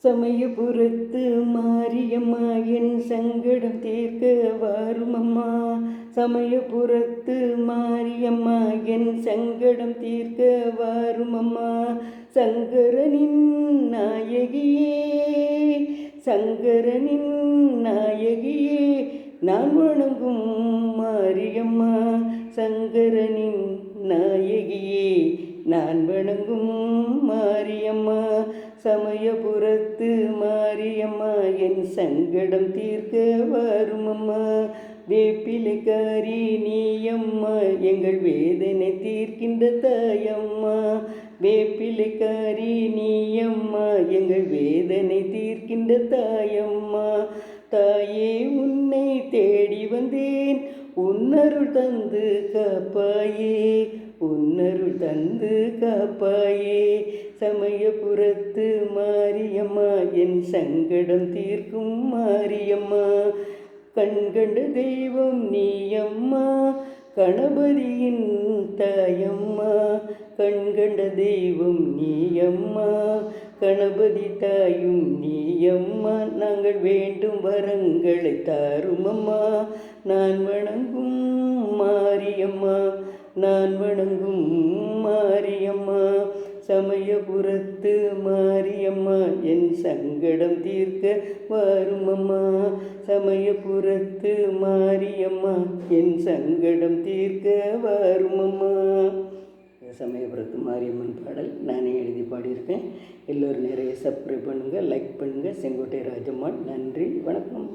சமயபுரத்து மாரியம்மா என் சங்கடம் தீர்க்க வாருமம்மா. சமயபுரத்து மாரியம்மா என் சங்கடம் தீர்க்க வாருமம்மா. சங்கரனின் நாயகியே, சங்கரனின் நாயகியே, நான் வணங்கும் மாரியம்மா. சங்கரனின் நாயகியே, நான் வணங்கும் மாரியம்மா. சமயபுரத்து மாரியம்மா என் சங்கடம் தீர்க்க வாருமம்மா. வேப்பிலைக்காரி நீயம்மா, எங்கள் வேதனை தீர்க்கின்ற தாயம்மா. வேப்பிலைக்காரி நீயம்மா, எங்கள் வேதனை தீர்க்கின்ற தாயம்மா. தாயே உன்னை தேடி வந்தேன், உன்னருள் தந்து காப்பாயே, உன்னருள் தந்து காப்பாயே. சமயபுரத்து மாரியம்மா என் சங்கடம் தீர்க்கும் மாரியம்மா. கண்கண்ட தெய்வம் நீயம்மா, கணபதியின் தாயம்மா. கண்கண்ட தெய்வம் நீயம்மா, கணபதி தாயும் நீயம்மா. நாங்கள் வேண்டும் வரங்களை தாருமம்மா. நான் வணங்கும் மாரியம்மா, நான் வணங்கும் மாரியம்மா. சமயபுரத்து மாரியம்மா என் சங்கடம் தீர்க்க வாருமம்மா. சமயபுரத்து மாரியம்மா என் சங்கடம் தீர்க்க வாருமம்மா. சமயபுரத்து மாரியம்மன் பாடல் நானே எழுதி பாடியிருக்கேன். எல்லோரும் நிறைய சப்ஸ்கிரைப் பண்ணுங்கள், லைக் பண்ணுங்கள். செங்கோட்டை ராஜம்மாள். நன்றி, வணக்கம்.